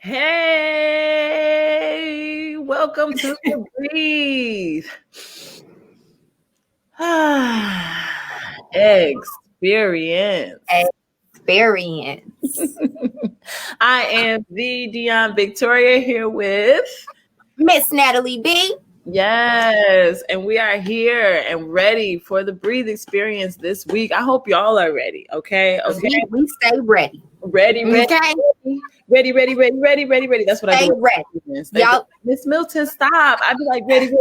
Hey, welcome to the Breathe Experience. Experience. I am the Dion Victoria here with Miss Natalie B. yes, and we are here and ready for the Breathe Experience this week. I hope y'all are ready. Okay. We stay ready. Ready. Okay. Ready. That's what I Stay do. ready. Y'all, Miss Milton, stop. I'd be like, ready. They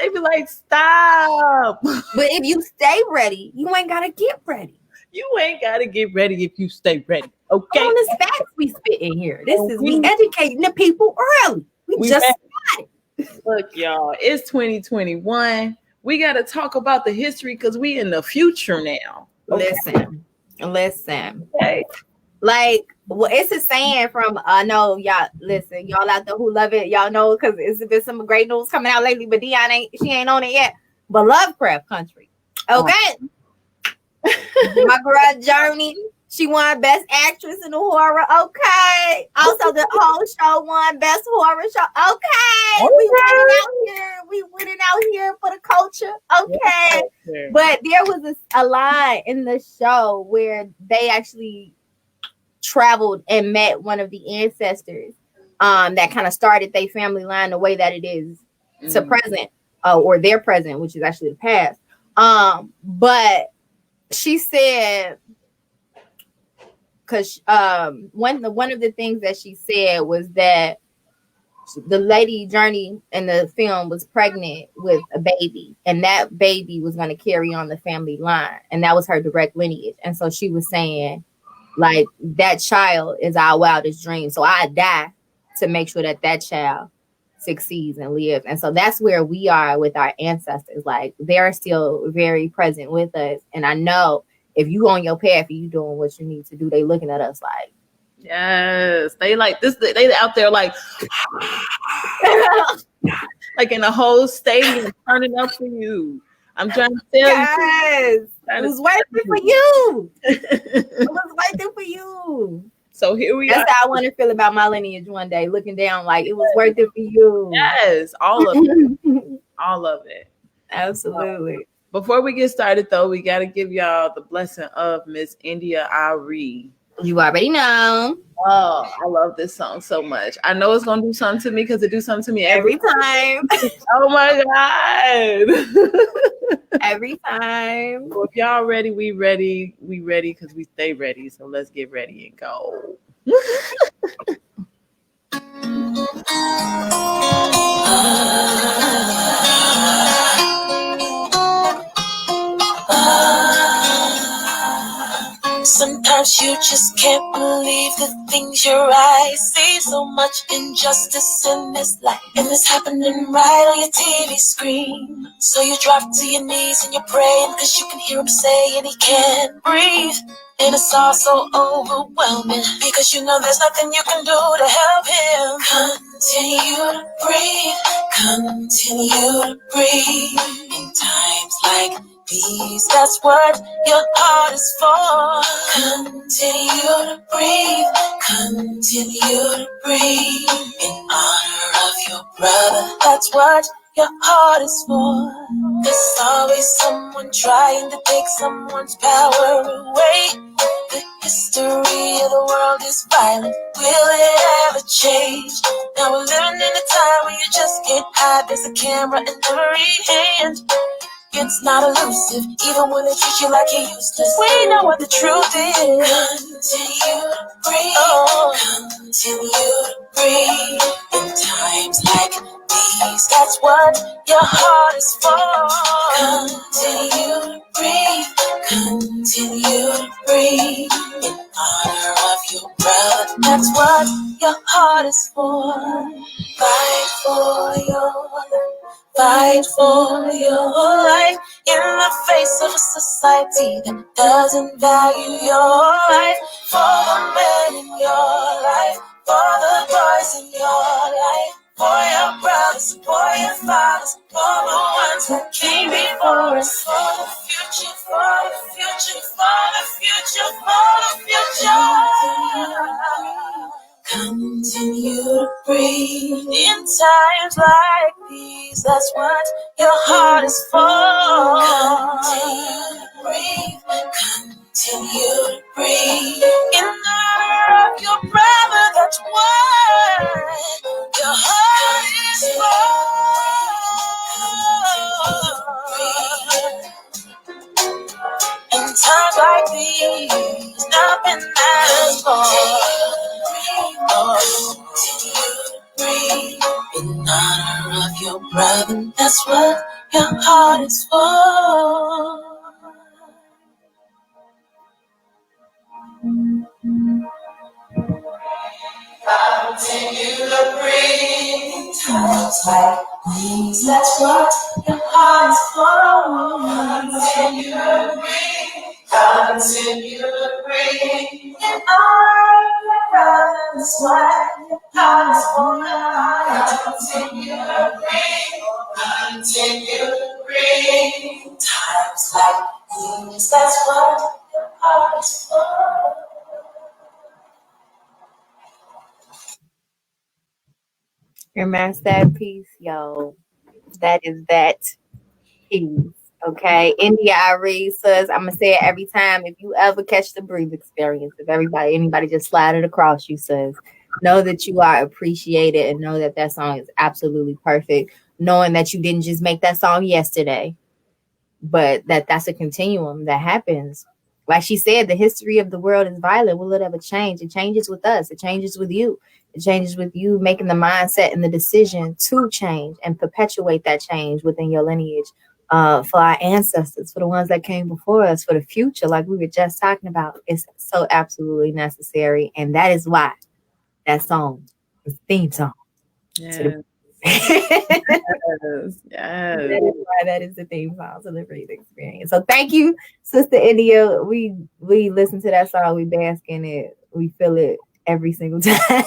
be like, stop. But if you stay ready, you ain't gotta get ready. You ain't gotta get ready if you stay ready. Okay. On this facts we spit in here. We educating the people early. We just started. Look, y'all, it's 2021. We gotta talk about the history because we in the future now. Okay? Listen. Okay. Like, well, it's a saying from no, y'all listen, y'all out there who love it, y'all know because it's been some great news coming out lately, but Dion ain't on it yet. But Lovecraft Country. Okay. My girl Journey, she won Best Actress in the horror. Okay. Also, the whole show won Best Horror Show. Okay. We winning out here for the culture. Okay. But there was a line in the show where they actually traveled and met one of the ancestors that kind of started their family line the way that it is to present, or their present, which is actually the past. But she said, because one of the things that she said was that the lady Journey in the film was pregnant with a baby, and that baby was going to carry on the family line, and that was her direct lineage. And so she was saying, like, that child is our wildest dream. So I die to make sure that child succeeds and lives. And so that's where we are with our ancestors. Like, they're still very present with us. And I know if you on your path and you doing what you need to do, they looking at us like, yes, they like this. They out there like, like in a whole stadium turning up for you. I'm trying to tell you. It was waiting for you. It was waiting for you. So here we are. That's how I want to feel about my lineage one day, looking down like it was worth it for you. Yes, all of it. All of it. Absolutely. Before we get started, though, we got to give y'all the blessing of Miss India Ari. You already know. Oh, I love this song so much. I know it's going to do something to me because it do something to me every time. Oh, my God. Every time. Well, if y'all ready, we ready. We ready because we stay ready. So let's get ready and go. Sometimes you just can't believe the things your eyes see. So much injustice in this life, and it's happening right on your TV screen. So you drop to your knees and you're praying, cause you can hear him saying he can't breathe. And it's all so overwhelming, because you know there's nothing you can do to help him. Continue to breathe, continue to breathe. In times like these, that's what your heart is for. Continue to breathe, continue to breathe. In honor of your brother, that's what your heart is for. There's always someone trying to take someone's power away. The history of the world is violent. Will it ever change? Now we're living in a time where you just can't hide. There's a camera in every hand. It's not elusive, even when they treat you like you're useless. We know what the truth is. Continue to breathe. Oh. Continue to breathe. In times like these, that's what your heart is for. Continue to breathe. Continue to breathe. In honor of your brother, that's what your heart is for. Fight for your life. Fight for your life in the face of a society that doesn't value your life. For the men in your life, for the boys in your life, for your brothers, for your fathers, for the ones that came before us. For the future, for the future, for the future, for the future. Continue to breathe in times like these. That's what your heart is for. Continue to breathe. Continue to breathe in honor of your brother. That's what your heart is for. In times like these, nothing matters more. Breathe in honor of your brother. That's what your heart is for. Continue to breathe. Times like these. That's what your heart is for. Continue to breathe. Continue to breathe. And all your brothers, what your heart is for. Continue to breathe. Continue to breathe. Times like these. That's what your heart is for. Your master piece, yo. That is that piece. Okay. India Irie says, I'm gonna say it every time. If you ever catch the breathe experience, if anybody just slide it across you, says, know that you are appreciated and know that that song is absolutely perfect. Knowing that you didn't just make that song yesterday, but that's a continuum that happens. Like she said, the history of the world is violent. Will it ever change? It changes with us. It changes with you. It changes with you making the mindset and the decision to change and perpetuate that change within your lineage. For our ancestors, for the ones that came before us, for the future, like we were just talking about, it's so absolutely necessary. And that is why that song is the theme song. Yes. Yes. That is why that is the theme song to the breathe experience. So thank you, Sister India. We listen to that song, we bask in it, we feel it every single time.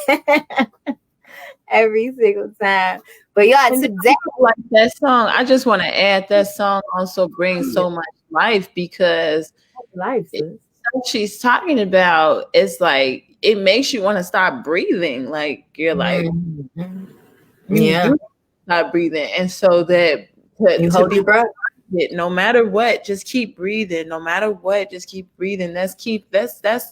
Every single time. But yeah, today, like that song, I just want to add that song also brings so much life because what she's talking about is like it makes you want to stop breathing. Like you're like, you stop breathing, and so that you hold your breath. No matter what, just keep breathing. No matter what, just keep breathing. That's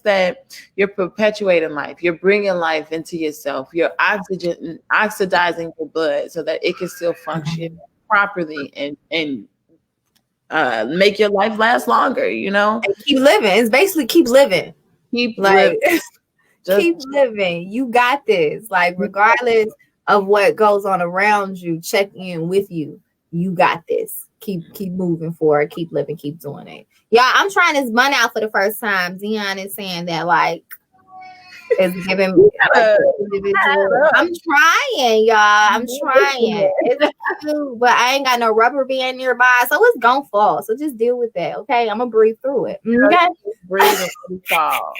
that you're perpetuating life. You're bringing life into yourself. You're oxidizing your blood so that it can still function properly and make your life last longer. You know, and keep living. It's basically keep living. Keep living. Keep living. You got this. Like regardless of what goes on around you, check in with you. You got this. Keep moving forward. Keep living. Keep doing it. Y'all, I'm trying this bun out for the first time. Dion is saying that like it's giving individual. I'm trying, y'all. I'm trying. It's cute, but I ain't got no rubber band nearby, so it's gonna fall. So just deal with that, okay? I'm gonna breathe through it. Okay, breathing through fall.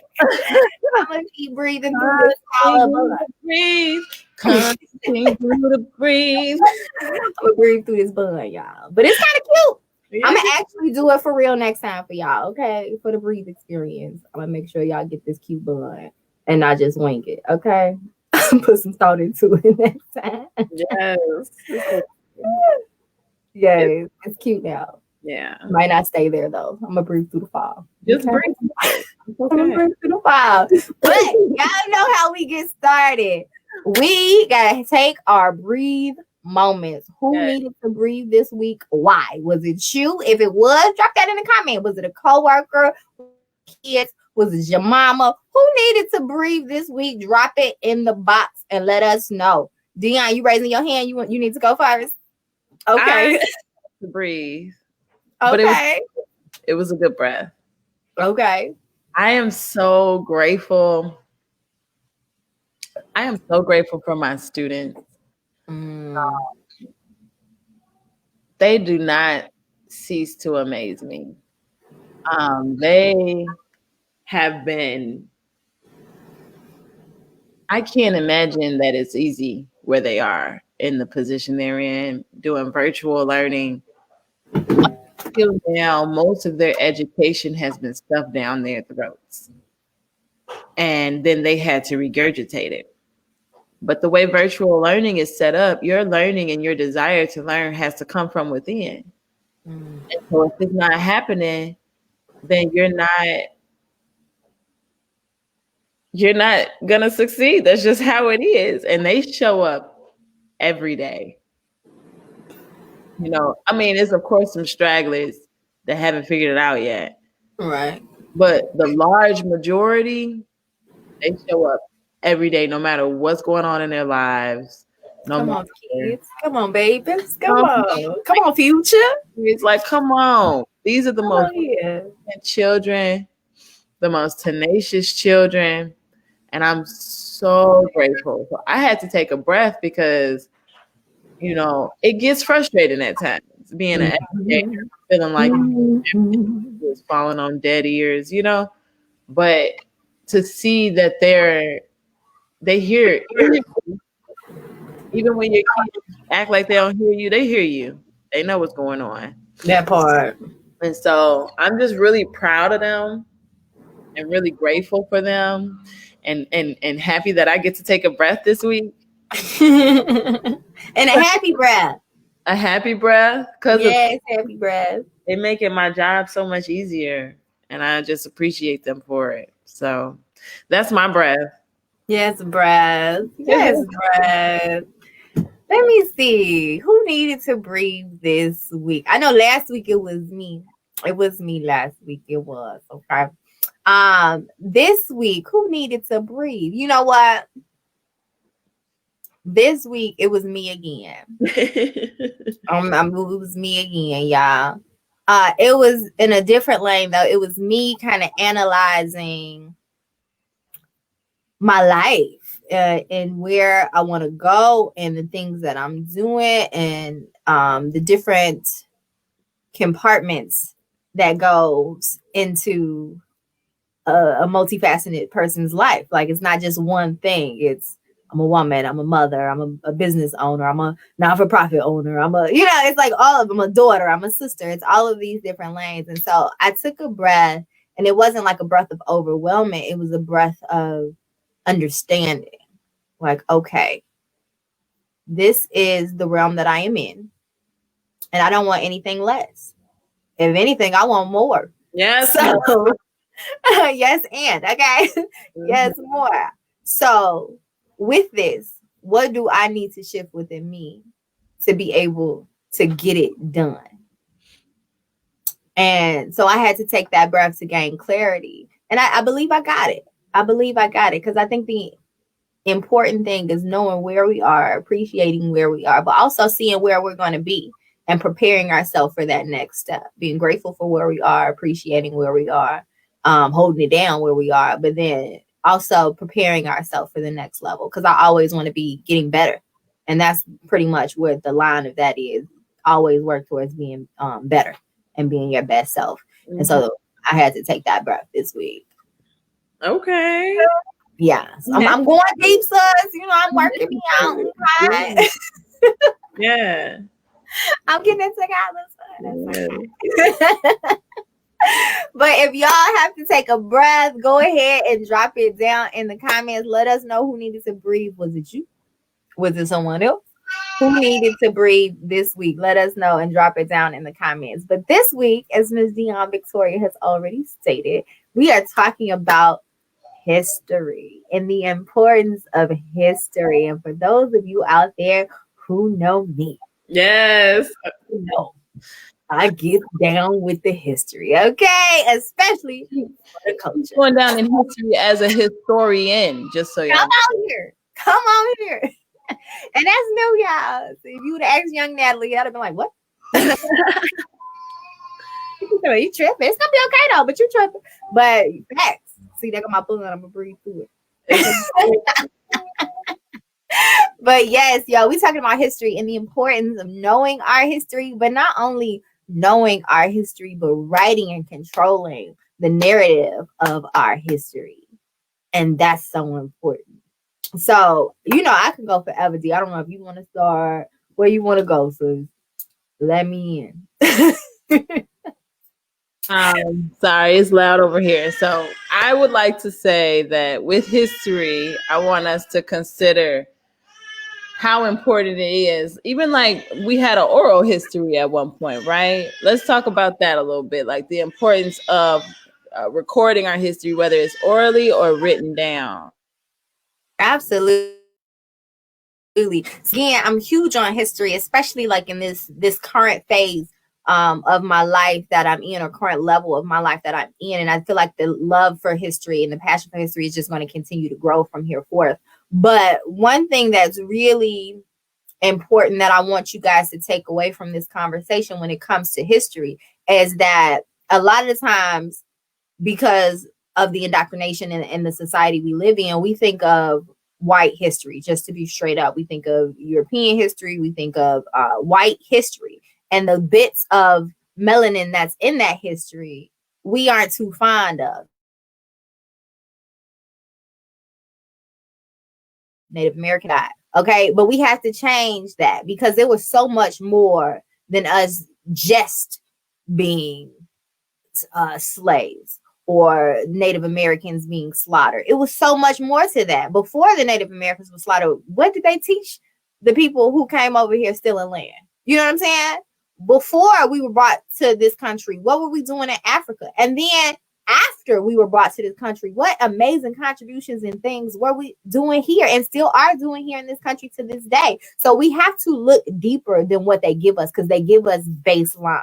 I'm gonna keep breathing through this fall. Breathe. Continue to breathe. I'm gonna breathe through this bun, y'all. But it's kind of cute. I'm gonna actually do it for real next time for y'all, okay? For the breathe experience, I'm gonna make sure y'all get this cute bun and not just wing it, okay? Put some thought into it next time. Yes. Yes, it's cute now. Yeah. Might not stay there though. I'm gonna breathe through the fall. Just breathe. I'm gonna breathe through the fall. But y'all know how we get started. We gotta take our breathe moments. Who needed to breathe this week? Why? Was it you? If it was, drop that in the comment. Was it a coworker? Kids? Was it your mama? Who needed to breathe this week? Drop it in the box and let us know. Dion, you raising your hand? You need to go first. Okay. To breathe. Okay. But it was a good breath. Okay. I am so grateful. I am so grateful for my students. They do not cease to amaze me. They have been, I can't imagine that it's easy where they are in the position they're in, doing virtual learning. Until now, most of their education has been stuffed down their throats. And then they had to regurgitate it. But the way virtual learning is set up, your learning and your desire to learn has to come from within. Mm. And so if it's not happening, then you're not gonna succeed. That's just how it is. And they show up every day. I mean, there's of course some stragglers that haven't figured it out yet. Right. But the large majority, they show up every day, no matter what's going on in their lives. No Come matter. on, kids. Come on, babies. Come Um, on. Come on, future. It's like, come on. These are the Come most on here. brilliant children, the most tenacious children. And I'm so grateful. So I had to take a breath because, it gets frustrating at times being an educator, feeling like Mhm. it's falling on dead ears, but to see that they hear you. Even when your kids act like they don't hear you, they hear you. They know what's going on. That part. And so I'm just really proud of them and really grateful for them and happy that I get to take a breath this week. And a happy breath. A happy breath because Yes, happy breath. they making my job so much easier. And I just appreciate them for it. So that's my breath. Yes, breath. Yes, breath. Let me see. Who needed to breathe this week? I know last week it was me. It was me last week. It was. Okay. This week, who needed to breathe? You know what? This week it was me again. It was me again, y'all. It was in a different lane though. It was me kind of analyzing my life and where I want to go and the things that I'm doing and the different compartments that goes into a multifaceted person's life. Like it's not just one thing. I'm a woman, I'm a mother, I'm a business owner, I'm a not-for-profit owner, it's like all of them, I'm a daughter, I'm a sister. It's all of these different lanes. And so I took a breath, and it wasn't like a breath of overwhelming. It was a breath of understanding. Like, okay, this is the realm that I am in, and I don't want anything less. If anything, I want more. Yes. So, yes, and okay, yes, more. So, with this, what do I need to shift within me to be able to get it done? And so I had to take that breath to gain clarity. And I believe I got it. I believe I got it because I think the important thing is knowing where we are, appreciating where we are, but also seeing where we're going to be and preparing ourselves for that next step. Being grateful for where we are, appreciating where we are, holding it down where we are, but then also preparing ourselves for the next level because I always want to be getting better. And that's pretty much what the line of that is. Always work towards being better and being your best self. Mm-hmm. And so I had to take that breath this week. Okay. Yeah. So I'm going deep, sus. I'm working me out. Okay? Yeah. I'm getting it together. But if y'all have to take a breath, go ahead and drop it down in the comments. Let us know who needed to breathe. Was it you? Was it someone else? Who needed to breathe this week? Let us know and drop it down in the comments. But this week, as Ms. Dion Victoria has already stated, we are talking about history and the importance of history. And for those of you out there who know me, yes, I get down with the history, okay? Especially the culture. Going down in history as a historian, just so y'all know. Come on here. And that's new, y'all. So if you would have asked young Natalie, I'd have been like, what? You tripping. It's gonna be okay though, but you tripping. But facts. See, they got my bullet, I'm gonna breathe through it. But yes, y'all, we talking about history and the importance of knowing our history, but not only knowing our history, but writing and controlling the narrative of our history. And that's so important. So, I can go forever, D. I don't know if you want to start where you want to go, so let me in. Sorry, it's loud over here. So I would like to say that with history, I want us to consider how important it is. Even like we had an oral history at one point, right? Let's talk about that a little bit, like the importance of recording our history, whether it's orally or written down. Absolutely. Again, I'm huge on history, especially like in this current phase of my life that I'm in, or current level of my life that I'm in. And I feel like the love for history and the passion for history is just going to continue to grow from here forth. But one thing that's really important that I want you guys to take away from this conversation when it comes to history is that a lot of the times, because of the indoctrination in the society we live in, we think of white history, just to be straight up. We think of European history, we think of white history, and the bits of melanin that's in that history we aren't too fond of. Native American died. Okay, but we have to change that, because there was so much more than us just being slaves or Native Americans being slaughtered. It was so much more to that. Before the Native Americans were slaughtered, what did they teach the people who came over here stealing land? You know what I'm saying? Before we were brought to this country, what were we doing in Africa? And then after we were brought to this country, what amazing contributions and things were we doing here and still are doing here in this country to this day? So we have to look deeper than what they give us, because they give us baseline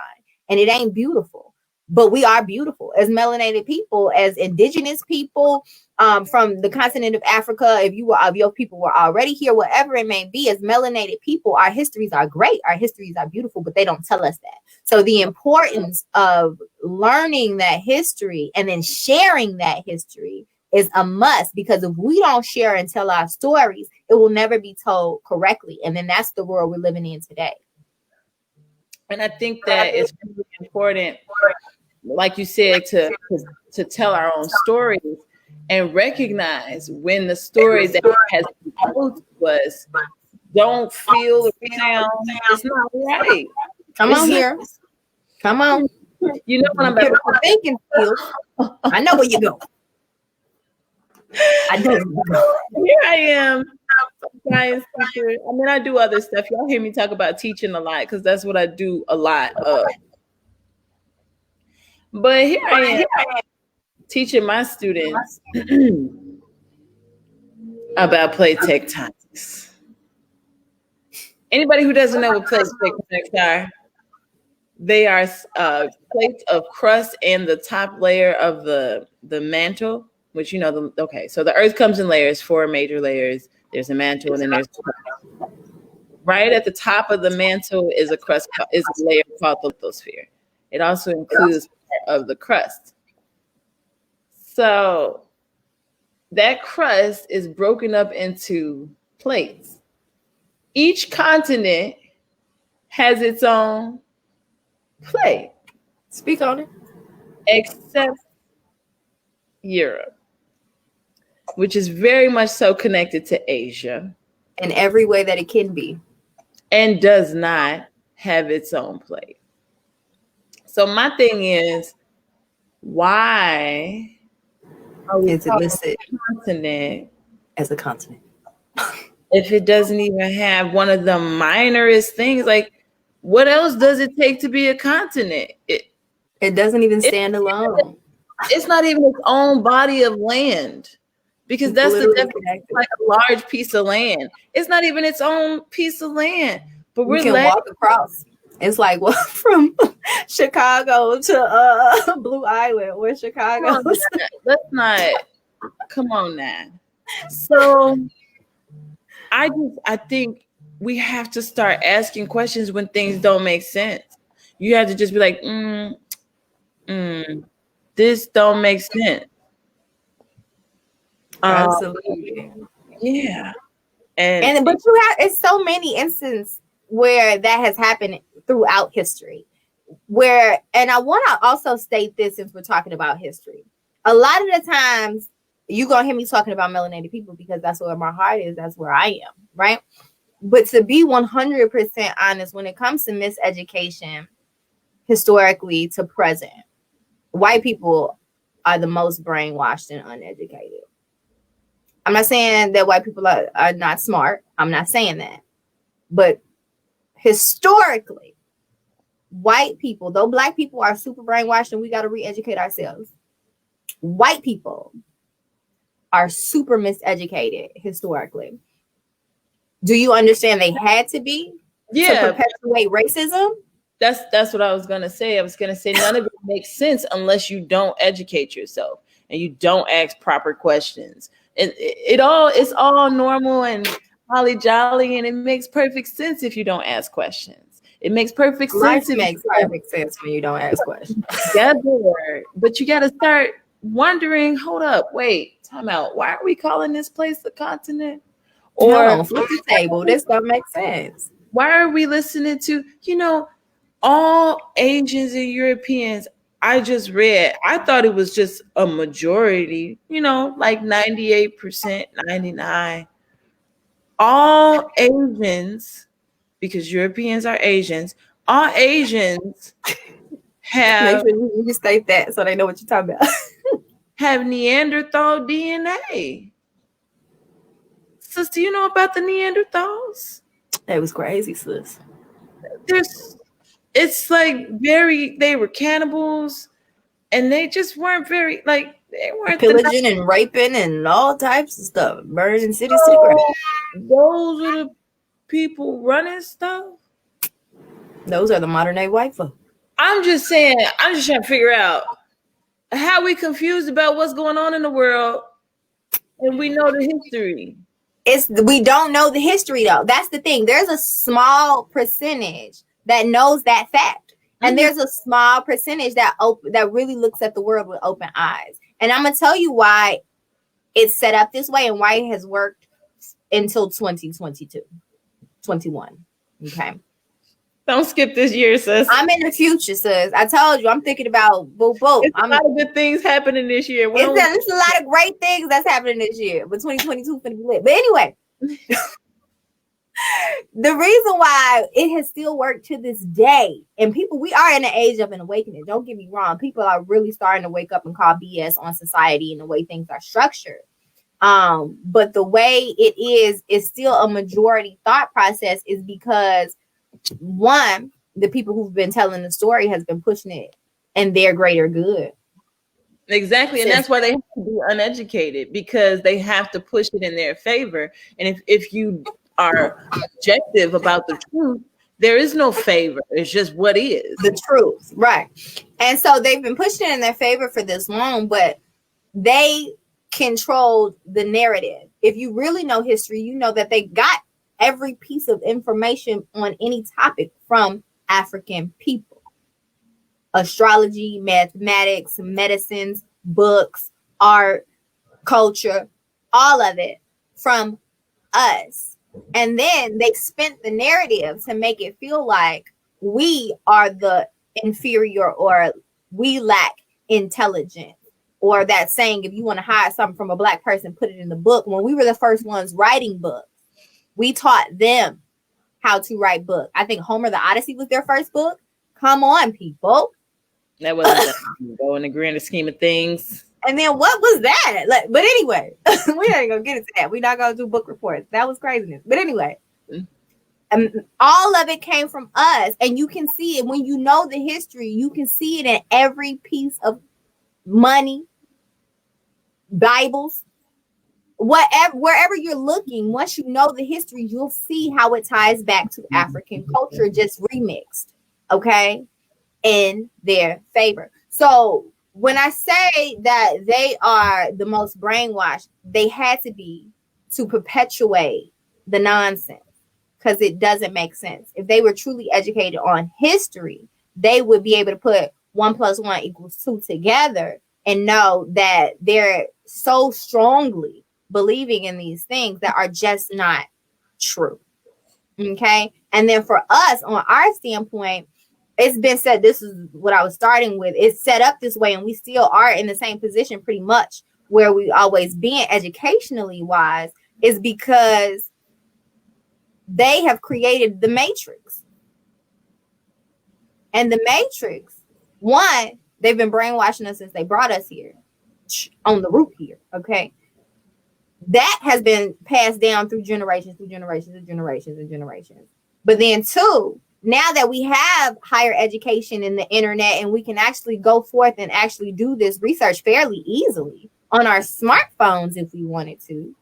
and it ain't beautiful. But we are beautiful as melanated people, as indigenous people, from the continent of Africa. If your people were already here, whatever it may be, as melanated people, our histories are great. Our histories are beautiful, but they don't tell us that. So the importance of learning that history and then sharing that history is a must, because if we don't share and tell our stories, it will never be told correctly. And then that's the world we're living in today. And I think that it's really important, like you said, to tell our own stories and recognize when the story that has been told to us don't feel or sound, it's not right. Come on here. Come on. You know what I'm about to thinking skills. I know where you go. I know where you go. Here I am, science teacher. I mean, I do other stuff. Y'all hear me talk about teaching a lot because that's what I do a lot of. But here I am teaching my students about plate tectonics. Anybody who doesn't know what plate tectonics are, they are plates of crust and the top layer of the mantle, which you know. Okay, so the Earth comes in layers, 4 major layers. There's a mantle, and then there's crust. Right at the top of the mantle is a layer called the lithosphere. It also includes part of the crust. So that crust is broken up into plates. Each continent has its own plate. Speak on it. Except Europe, which is very much so connected to Asia. In every way that it can be. And does not have its own plate. So my thing is, why is it listed continent as a continent if it doesn't even have one of the minorest things? Like, what else does it take to be a continent? It doesn't even stand alone. It's not even its own body of land, because that's the definition, like a large piece of land. It's not even its own piece of land, but we can walk across. It's like from Chicago to Blue Island or Chicago. Let's not. Come on now. So I think we have to start asking questions when things don't make sense. You have to just be like, this don't make sense. Absolutely. Yeah. But you have, it's so many instances where that has happened throughout history, and I want to also state this, since we're talking about history, a lot of the times you're going to hear me talking about melanated people because that's where my heart is. That's where I am. Right. But to be 100% honest, when it comes to miseducation, historically to present, white people are the most brainwashed and uneducated. I'm not saying that white people are not smart. I'm not saying that. But historically, white people, though black people are super brainwashed and we got to re-educate ourselves, white people are super miseducated historically. Do you understand they had to be to perpetuate racism? That's what I was gonna say. I was gonna say none of it makes sense unless you don't educate yourself and you don't ask proper questions. And it's all normal and holly jolly, and it makes perfect sense if you don't ask questions. It makes perfect sense. Life makes perfect sense when you don't ask questions. Together, but you got to start wondering. Hold up, wait, time out. Why are we calling this place the continent? Or flip the table. This don't make sense. Why are we listening to all Asians and Europeans? I just read. I thought it was just a majority. Like 98%, 99%. All Asians, because Europeans are Asians. All Asians have. Make sure you state that so they know what you're talking about. Have Neanderthal DNA. Sis, do you know about the Neanderthals? That was crazy, sis. It's like they were cannibals, and they just weren't they weren't pillaging and raping and all types of stuff, burning cities to the ground. Those are the people running stuff. Those are the modern day white folk. I'm just saying. I'm just trying to figure out how we confused about what's going on in the world, and we know the history. We don't know the history though. That's the thing. There's a small percentage that knows that fact, and there's a small percentage that really looks at the world with open eyes. And I'm gonna tell you why it's set up this way and why it has worked until 2022, 21. Okay. Don't skip this year, sis. I'm in the future, sis. I told you, I'm thinking about boop. It's a lot of good things happening this year. It's a lot of great things that's happening this year, but 2022 finna be lit. But anyway, the reason why it has still worked to this day, and people, we are in the age of an awakening. Don't get me wrong. People are really starting to wake up and call BS on society and the way things are structured. But the way it is still a majority thought process is because one, the people who've been telling the story has been pushing it in their greater good. Exactly. And that's why they have to be uneducated, because they have to push it in their favor. And if you are objective about the truth, there is no favor. It's just what is. The truth. Right. And so they've been pushing it in their favor for this long, but they controlled the narrative. If you really know history, you know that they got every piece of information on any topic from African people. Astrology, mathematics, medicines, books, art, culture, all of it from us. And then they spent the narrative to make it feel like we are the inferior or we lack intelligence. Or that saying, if you want to hide something from a black person, put it in the book. When we were the first ones writing books, we taught them how to write books. I think Homer the Odyssey was their first book. Come on, people. That wasn't go in the grander scheme of things. And then what was that? But anyway, we ain't gonna get into that. We're not gonna do book reports. That was craziness. But anyway, all of it came from us, and you can see it when you know the history. You can see it in every piece of money, Bibles, wherever you're looking. Once you know the history, you'll see how it ties back to African culture, just remixed, okay, in their favor. So when I say that they are the most brainwashed, they had to be to perpetuate the nonsense, because it doesn't make sense. If they were truly educated on history, they would be able to put 1 + 1 = 2 together and know that they're so strongly believing in these things that are just not true. Okay. And then for us, on our standpoint, it's been said, this is what I was starting with. It's set up this way, and we still are in the same position pretty much where we always been educationally wise, is because they have created the matrix. And the matrix, one, they've been brainwashing us since they brought us here on the root here. Okay. That has been passed down through generations, and generations. But then two, now that we have higher education in the internet and we can actually go forth and actually do this research fairly easily on our smartphones if we wanted to,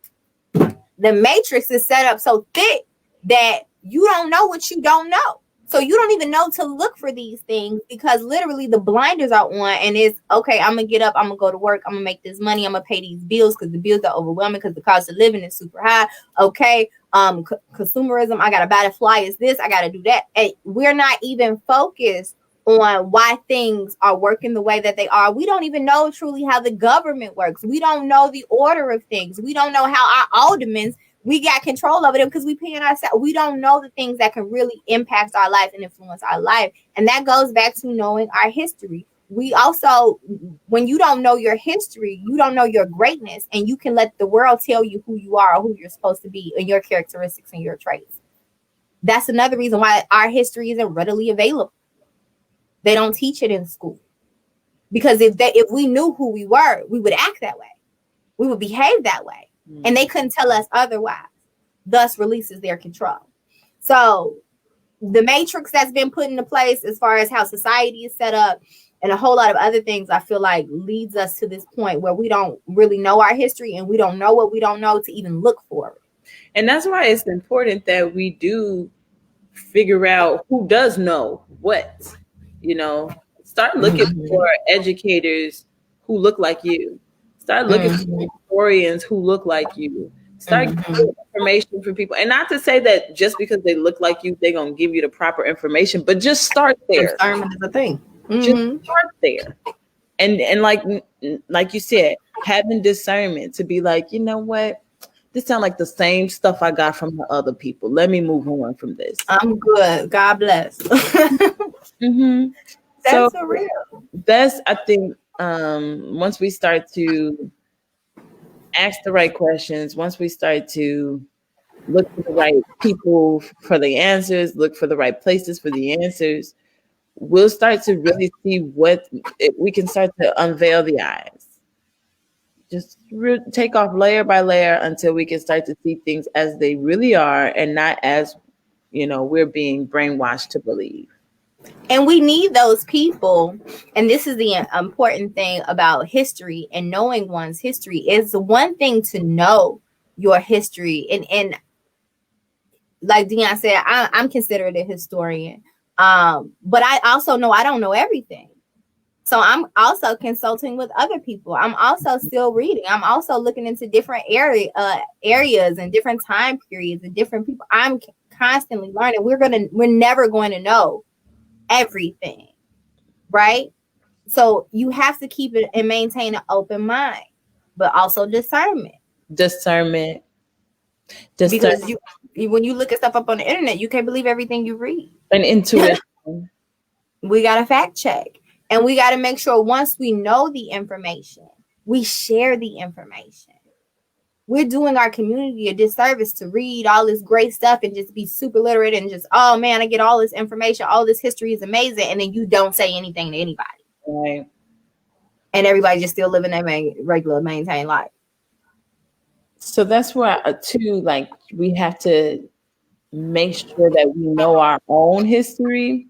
the matrix is set up so thick that you don't know what you don't know. So you don't even know to look for these things because literally the blinders are on and it's okay. I'm gonna get up. I'm gonna go to work. I'm gonna make this money. I'm gonna pay these bills because the bills are overwhelming because the cost of living is super high. Okay, consumerism. I gotta buy the flyers. This I gotta do that. And we're not even focused on why things are working the way that they are. We don't even know truly how the government works. We don't know the order of things. We don't know how our aldermen, we got control over them because we paying ourselves. We don't know the things that can really impact our life and influence our life. And that goes back to knowing our history. We also, when you don't know your history, you don't know your greatness, and you can let the world tell you who you are or who you're supposed to be and your characteristics and your traits. That's another reason why our history isn't readily available. They don't teach it in school. Because if we knew who we were, we would act that way. We would behave that way. And they couldn't tell us otherwise. Thus releases their control. So the matrix that's been put into place as far as how society is set up and a whole lot of other things, I feel like leads us to this point where we don't really know our history and we don't know what we don't know to even look for it. And that's why it's important that we do figure out who does know what. Start looking for educators who look like you. Start looking for historians who look like you. Start getting information from people. And not to say that just because they look like you, they're going to give you the proper information, but just start there. Discernment is a thing. Just start there. And like you said, having discernment to be like, you know what? This sounds like the same stuff I got from the other people. Let me move on from this. I'm good. God bless. That's for real. That's, I think, once we start to ask the right questions, once we start to look for the right people for the answers, look for the right places for the answers, we'll start to really see we can start to unveil the eyes. Just take off layer by layer until we can start to see things as they really are and not as, we're being brainwashed to believe. And we need those people. And this is the important thing about history and knowing one's history. Is the one thing to know your history. And like Dion said, I'm considered a historian. But I also know I don't know everything. So I'm also consulting with other people. I'm also still reading. I'm also looking into different areas and different time periods and different people. I'm constantly learning. We're never going to know everything, right? So you have to keep it and maintain an open mind, but also discernment. Discernment. Because when you look at stuff up on the internet, you can't believe everything you read. And intuition. We got to fact check. And we got to make sure once we know the information, we share the information. We're doing our community a disservice to read all this great stuff and just be super literate and just, oh man, I get all this information. All this history is amazing. And then you don't say anything to anybody. Right. And everybody just still living their regular maintained life. So that's why too, like we have to make sure that we know our own history.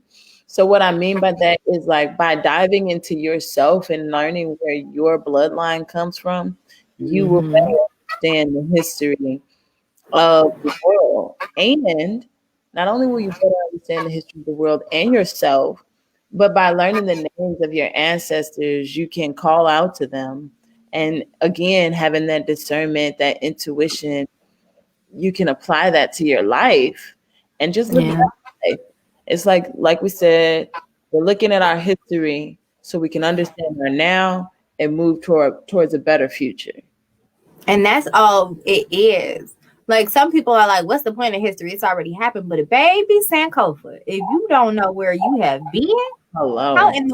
So what I mean by that is like by diving into yourself and learning where your bloodline comes from, you will better understand the history of the world. And not only will you better understand the history of the world and yourself, but by learning the names of your ancestors, you can call out to them. And again, having that discernment, that intuition, you can apply that to your life and just live life. It's like we said, we're looking at our history so we can understand our now and move towards a better future. And that's all it is. Like some people are like, what's the point of history? It's already happened. But baby Sankofa, if you don't know where you have been, how in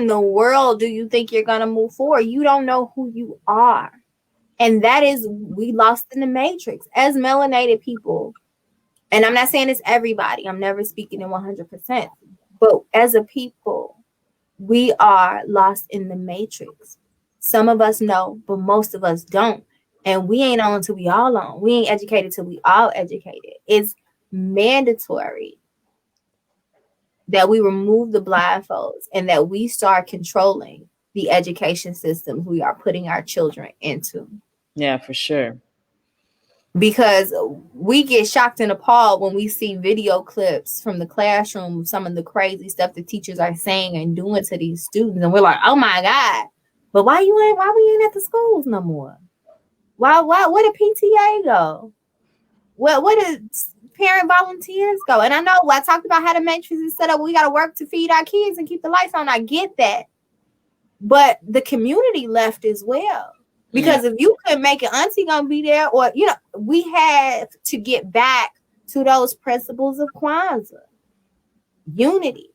the world do you think you're going to move forward? You don't know who you are. And that is, we lost in the matrix as melanated people. And I'm not saying it's everybody. I'm never speaking in 100%. But as a people, we are lost in the matrix. Some of us know, but most of us don't. And we ain't on till we all on. We ain't educated till we all educated. It's mandatory that we remove the blindfolds and that we start controlling the education systems we are putting our children into. Yeah, for sure. Because we get shocked and appalled when we see video clips from the classroom, some of the crazy stuff the teachers are saying and doing to these students, and we're like, oh my God. But why we ain't at the schools no more? Where did PTA go? Where did parent volunteers go? And I know I talked about how the matrix is set up. We got to work to feed our kids and keep the lights on. I get that. But the community left as well. Because if you couldn't make it, auntie gonna be there, or we have to get back to those principles of Kwanzaa, unity,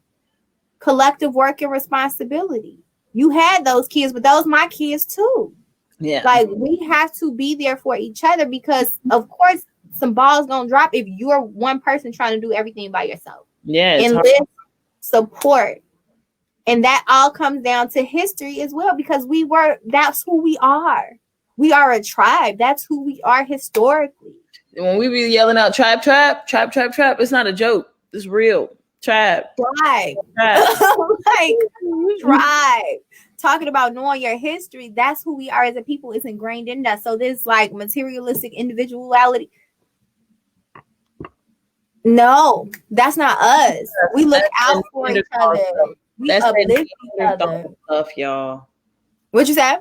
collective work and responsibility. You had those kids, but those my kids too. Yeah, like we have to be there for each other because, of course, some balls gonna drop if you're one person trying to do everything by yourself. Yeah, enlist support. And that all comes down to history as well, because that's who we are. We are a tribe. That's who we are historically. When we be yelling out tribe, it's not a joke. It's real. Tribe. Like tribe. Talking about knowing your history, that's who we are as a people. It's ingrained in us. So this like materialistic individuality. No, that's not us. We look out for each other. That's that Neanderthal stuff, y'all. What you said?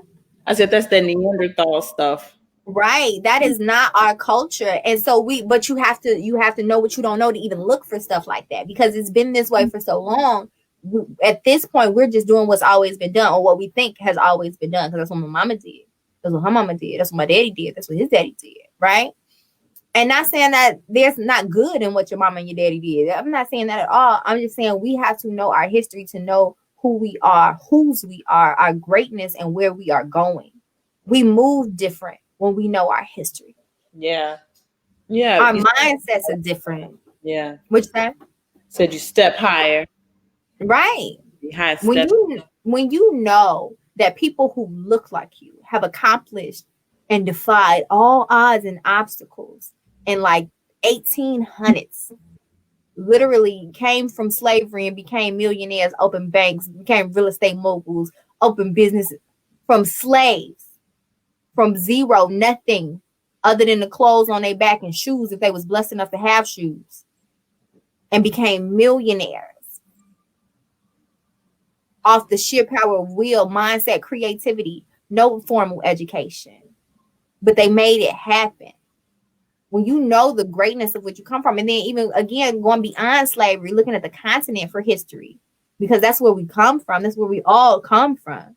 I said that's the Neanderthal stuff. Right. That is not our culture. And so but you have to know what you don't know to even look for stuff like that, because it's been this way for so long. At this point, we're just doing what's always been done, or what we think has always been done, because that's what my mama did. That's what her mama did. That's what my daddy did. That's what his daddy did. Right. And not saying that there's not good in what your mama and your daddy did. I'm not saying that at all. I'm just saying we have to know our history to know who we are, whose we are, our greatness, and where we are going. We move different when we know our history. Yeah. Yeah. Our mindsets are different. Yeah. What's that? Said you step higher. Right. When you know that people who look like you have accomplished and defied all odds and obstacles in like 1800s, literally came from slavery and became millionaires, opened banks, became real estate moguls, opened businesses from slaves, from zero, nothing other than the clothes on their back and shoes if they was blessed enough to have shoes, and became millionaires off the sheer power of will, mindset, creativity, no formal education, but they made it happen. When you know the greatness of what you come from, and then even again going beyond slavery, looking at the continent for history, because that's where we come from. That's where we all come from.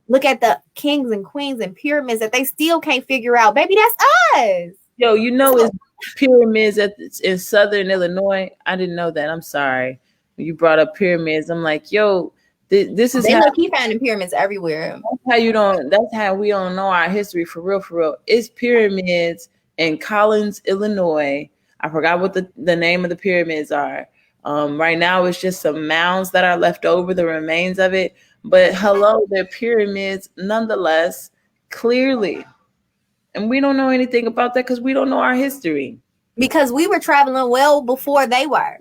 Look at the kings and queens and pyramids that they still can't figure out. Baby, that's us. Yo, it's pyramids in southern Illinois. I didn't know that. I'm sorry. When you brought up pyramids, I'm like, yo, this is they how keep finding pyramids everywhere. That's how we don't know our history for real. It's pyramids in Collins, Illinois. I forgot what the name of the pyramids are. Right now it's just some mounds that are left over, the remains of it. But hello, they're pyramids nonetheless, clearly. And we don't know anything about that because we don't know our history. Because we were traveling well before they were.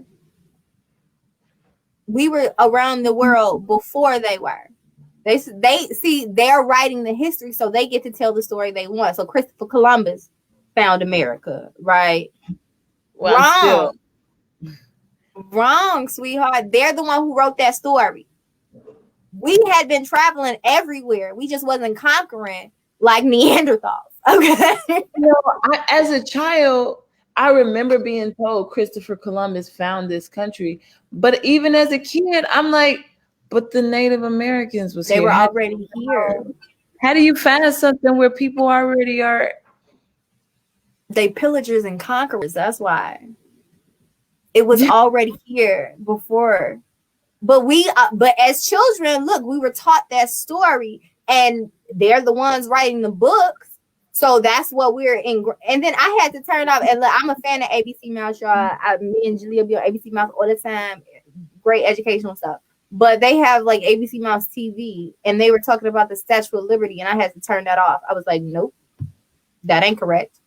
We were around the world before they were. They're writing the history, so they get to tell the story they want. So Christopher Columbus found America, right? Well, wrong, sweetheart. They're the one who wrote that story. We had been traveling everywhere. We just wasn't conquering like Neanderthals. Okay. As a child, I remember being told Christopher Columbus found this country. But even as a kid, I'm like, but the Native Americans they were already here. How do you find something where people already are? They pillagers and conquerors. That's why. It was already here before. But but as children, look, we were taught that story, and they're the ones writing the books. So that's what we're in. And then I had to turn off. And look, I'm a fan of ABC Mouse, y'all. Me and Julia be on ABC Mouse all the time. Great educational stuff. But they have like ABC Mouse TV, and they were talking about the Statue of Liberty, and I had to turn that off. I was like, nope, that ain't correct.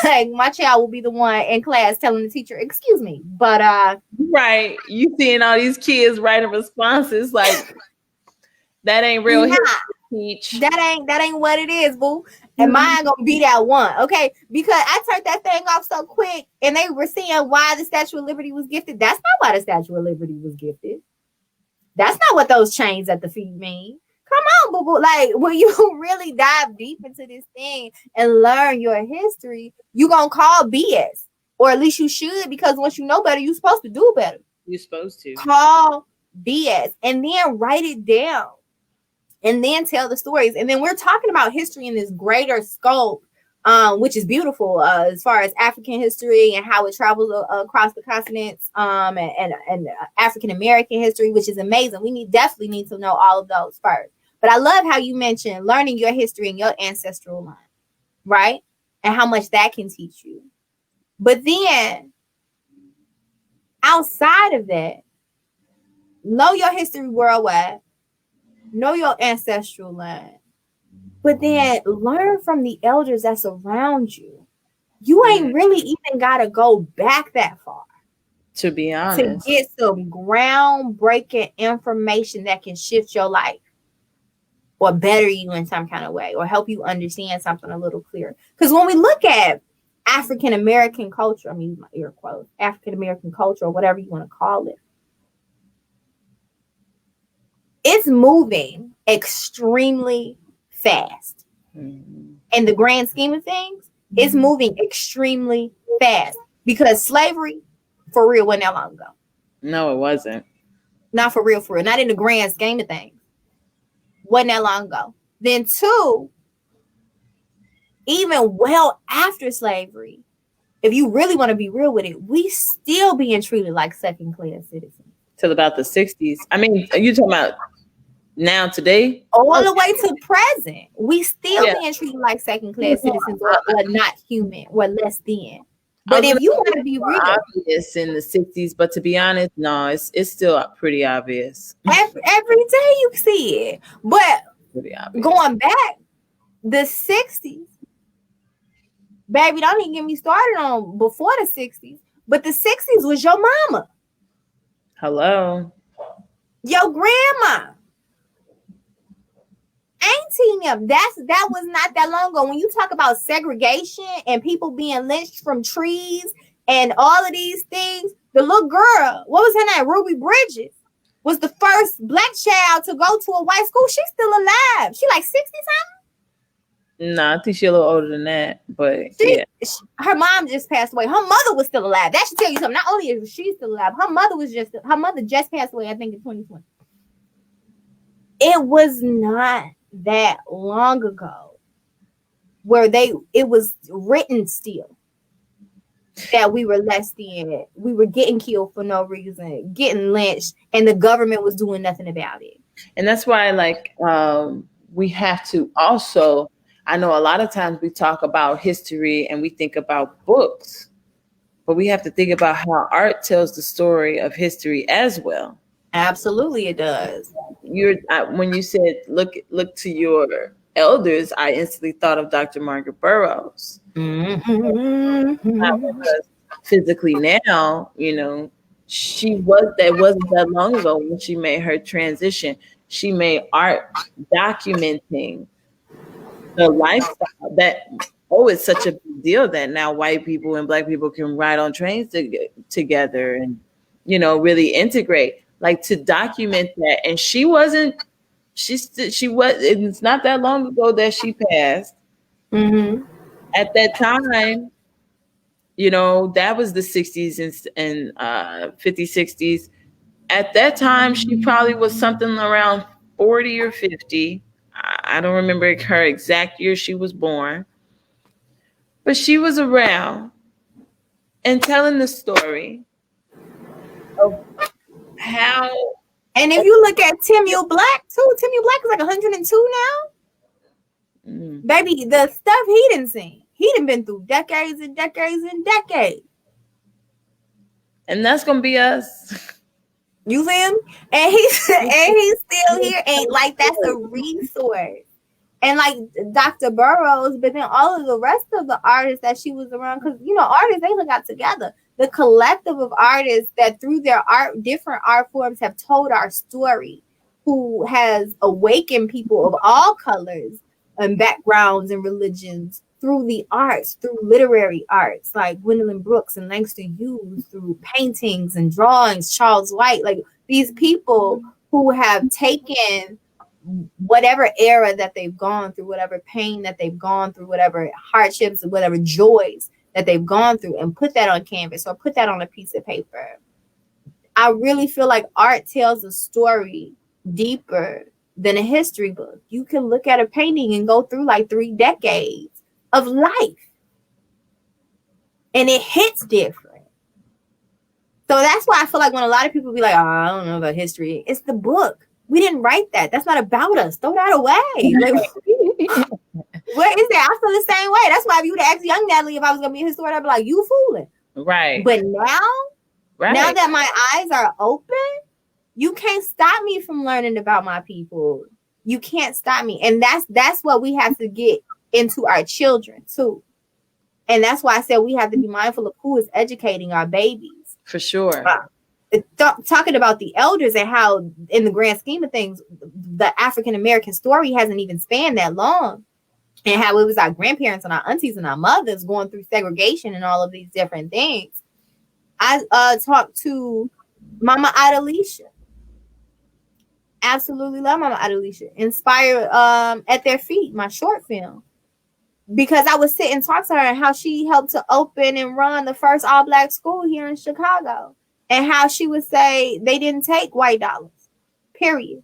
like my child will be the one in class telling the teacher, "Excuse me," but Right. You seeing all these kids writing responses like that ain't real nah, history teach. that ain't what it is, boo. And mine gonna be that one, okay? Because I turned that thing off so quick, and they were saying why the Statue of Liberty was gifted. That's not why the Statue of Liberty was gifted. That's not what those chains at the feet mean. Come on, boo boo. Like when you really dive deep into this thing and learn your history, you gonna call BS, or at least you should, because once you know better, you're supposed to do better. You're supposed to. Call BS and then write it down and then tell the stories. And then we're talking about history in this greater scope, which is beautiful, as far as African history and how it travels across the continents, and African American history, which is amazing. We definitely need to know all of those first. But I love how you mentioned learning your history and your ancestral line, right? And how much that can teach you. But then outside of that, know your history worldwide, know your ancestral line, but then learn from the elders that's around you. You ain't really even got to go back that far, to be to honest. get some groundbreaking information that can shift your life or better you in some kind of way, or help you understand something a little clearer. Because when we look at African American culture, I'm using my ear quotes, African American culture, or whatever you want to call it, it's moving extremely fast. In the grand scheme of things, it's moving extremely fast, because slavery, for real, wasn't that long ago. No, it wasn't. Not for real, not in the grand scheme of things. Wasn't that long ago. Then two, even well after slavery, if you really want to be real with it, we still being treated like second-class citizens. Till about the 60s. I mean, are you talking about now, today? All the way to present, we still being treated like second-class citizens, or not human, or less than. But if you want to be real, obvious in the 60s, but to be honest, no, it's still pretty obvious. Every day you see it. But Pretty obvious. Going back, the 60s, baby, don't even get me started on before the 60s. But the 60s was your mama. Hello. Your grandma. Auntie them. That was not that long ago. When you talk about segregation and people being lynched from trees and all of these things, the little girl, what was her name? Ruby Bridges, was the first Black child to go to a white school. She's still alive. She like 60 something? No, I think she's a little older than that. But her mom just passed away. Her mother was still alive. That should tell you something. Not only is she still alive, her mother just passed away, I think, in 2020. It was not that long ago where it was written still that we were less than, we were getting killed for no reason, getting lynched, and the government was doing nothing about it. And that's why, like, we have to also, I know a lot of times we talk about history and we think about books, but we have to think about how art tells the story of history as well. Absolutely, it does. When you said look to your elders, I instantly thought of Dr. Margaret Burroughs. Mm-hmm. Physically now, that wasn't that long ago when she made her transition. She made art documenting the lifestyle that, it's such a big deal that now white people and Black people can ride on trains together and, really integrate. Like, to document that. And it's not that long ago that she passed. Mm-hmm. At that time, that was the 60s and 50s, 60s. At that time, she probably was something around 40 or 50. I don't remember her exact year she was born. But she was around and telling the story of how. And if you look at Timmy Black too, Timmy Black is like 102 now. Baby, the stuff he didn't see, he done been through decades and decades and decades. And that's gonna be us. You see him? And he's still here. And like, that's a resource. And like Dr. Burroughs, but then all of the rest of the artists that she was around, because artists, they got together. The collective of artists that through their art, different art forms, have told our story, who has awakened people of all colors and backgrounds and religions through the arts, through literary arts, like Gwendolyn Brooks and Langston Hughes, through paintings and drawings, Charles White, like these people who have taken whatever era that they've gone through, whatever pain that they've gone through, whatever hardships, whatever joys that they've gone through, and put that on canvas or put that on a piece of paper. I really feel like art tells a story deeper than a history book. You can look at a painting and go through like 3 decades of life, and it hits different. So that's why I feel like when a lot of people be like, oh, I don't know about history, it's the book. We didn't write that. That's not about us. Throw that away. Like, what is that? I feel the same way. That's why if you would ask young Natalie if I was going to be a historian, I'd be like, you fooling. Right. But now that my eyes are open, you can't stop me from learning about my people. You can't stop me. And that's what we have to get into our children too. And that's why I said we have to be mindful of who is educating our babies. For sure. Talking about the elders and how, in the grand scheme of things, the African American story hasn't even spanned that long, and how it was our grandparents and our aunties and our mothers going through segregation and all of these different things. I talked to Mama Adelisha. Absolutely love Mama Adelisha. Inspired at Their Feet, my short film, because I would sit and talk to her and how she helped to open and run the first all-black school here in Chicago. And how she would say they didn't take white dollars, period.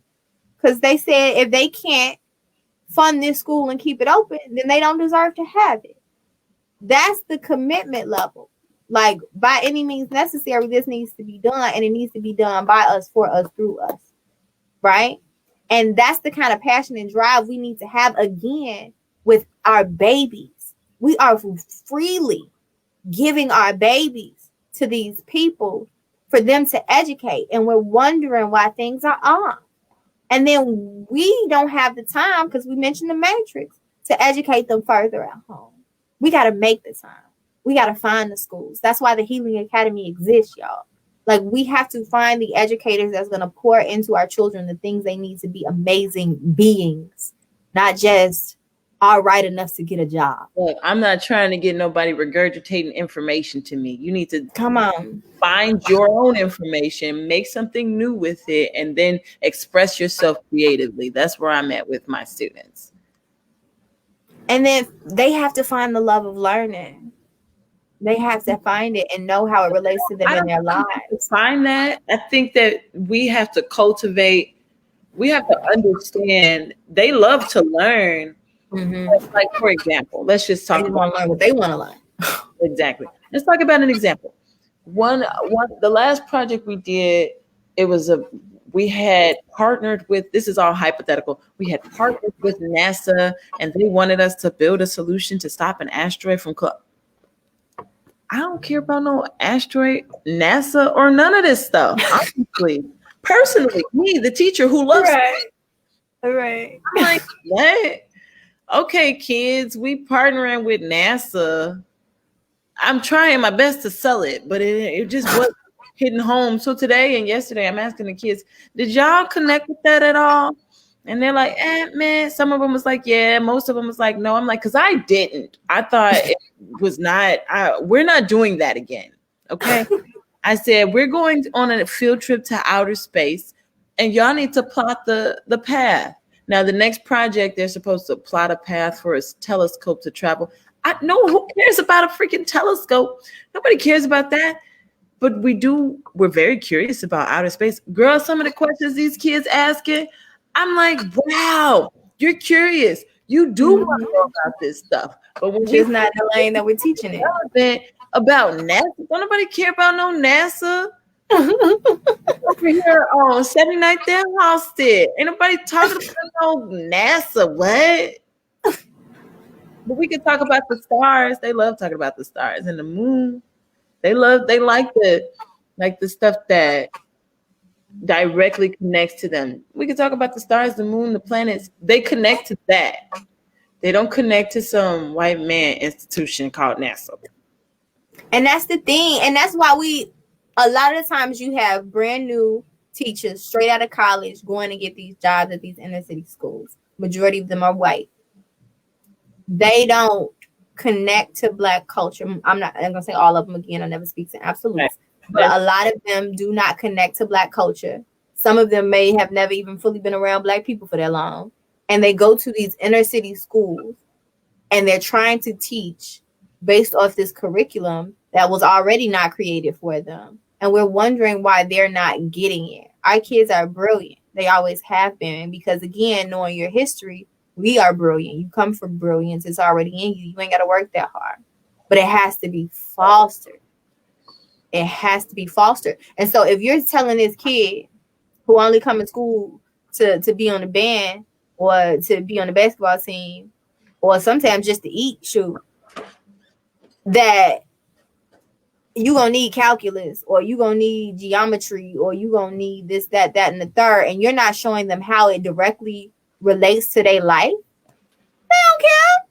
Because they said if they can't fund this school and keep it open, then they don't deserve to have it. That's the commitment level. Like, by any means necessary, this needs to be done. And it needs to be done by us, for us, through us. Right? And that's the kind of passion and drive we need to have again with our babies. We are freely giving our babies to these people for them to educate, and we're wondering why things are off. And then we don't have the time, because we mentioned the matrix, to educate them further at home. We got to make the time. We got to find the schools. That's why the Healing Academy exists, y'all. Like, we have to find the educators that's going to pour into our children the things they need to be amazing beings, not just all right enough to get a job. Look, I'm not trying to get nobody regurgitating information to me. You need to come on, find your own information, make something new with it, and then express yourself creatively. That's where I'm at with my students. And then they have to find the love of learning. They have to find it and know how it relates to them in their lives. Find that. I think that we have to cultivate, we have to understand they love to learn. Mm-hmm. Like, for example, let's just talk about learn what they want to learn. Exactly. Let's talk about an example. The last project we did, we had partnered with, this is all hypothetical, we had partnered with NASA, and they wanted us to build a solution to stop an asteroid from I don't care about no asteroid, NASA, or none of this stuff. Honestly, personally, me, the teacher who loves it. Right. I'm like, what? Okay, kids, we partnering with NASA. I'm trying my best to sell it, but it just wasn't hitting home. So today and yesterday, I'm asking the kids, did y'all connect with that at all? And they're like, man. Some of them was like, yeah. Most of them was like, no. I'm like, because I didn't. I thought it was not. We're not doing that again. Okay. I said, we're going on a field trip to outer space, and y'all need to plot the path. Now, the next project, they're supposed to plot a path for a telescope to travel. Who cares about a freaking telescope? Nobody cares about that. But we're very curious about outer space. Girl, some of the questions these kids asking, I'm like, wow, you're curious. You do want to know about this stuff. But when it's not the lane that we're teaching it. About NASA, don't nobody care about no NASA. Over here on 79th and Halstead. Ain't nobody talking about no NASA. What? But we can talk about the stars. They love talking about the stars and the moon. They like the stuff that directly connects to them. We can talk about the stars, the moon, the planets. They connect to that. They don't connect to some white man institution called NASA. And that's the thing. And that's why a lot of times you have brand new teachers straight out of college going to get these jobs at these inner city schools. Majority of them are white. They don't connect to Black culture. I'm going to say all of them again. I never speak to absolutes. Right. But a lot of them do not connect to Black culture. Some of them may have never even fully been around Black people for that long. And they go to these inner city schools and they're trying to teach based off this curriculum that was already not created for them. And we're wondering why they're not getting it. Our kids are brilliant. They always have been. Because again, knowing your history, we are brilliant. You come from brilliance. It's already in you. You ain't got to work that hard. But it has to be fostered. It has to be fostered. And so if you're telling this kid who only come to school to be on the band or to be on the basketball team or sometimes just to eat, that you're going to need calculus or you're going to need geometry or you're going to need this, that, and the third, and you're not showing them how it directly relates to their life, they don't care.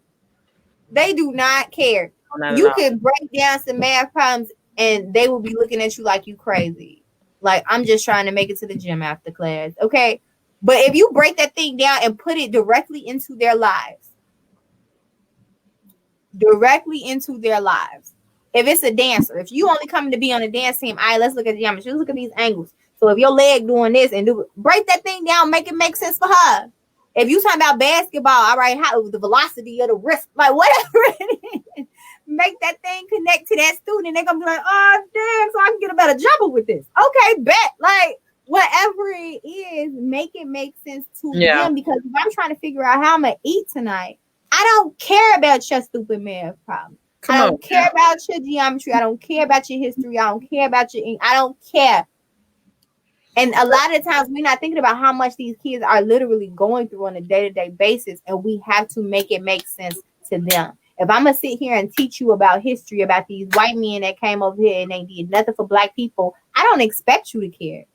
They do not care. You can break down some math problems and they will be looking at you like you crazy. Like, I'm just trying to make it to the gym after class. Okay. But if you break that thing down and put it directly into their lives, if it's a dancer, if you only coming to be on a dance team, all right, let's look at the geometry. Let's look at these angles. So if your leg doing this and break that thing down, make it make sense for her. If you talking about basketball, all right, how the velocity of the wrist, like whatever it is, make that thing connect to that student. They're gonna be like, oh damn, so I can get a better jumper with this. Okay, bet. Like whatever it is, make it make sense to them. Because if I'm trying to figure out how I'm gonna eat tonight, I don't care about your stupid math problem. I don't care about your geometry. I don't care about your history. I don't care about your. I don't care. And a lot of times we're not thinking about how much these kids are literally going through on a day-to-day basis, and we have to make it make sense to them. If I'm gonna sit here and teach you about history, about these white men that came over here and they did nothing for Black people, I don't expect you to care.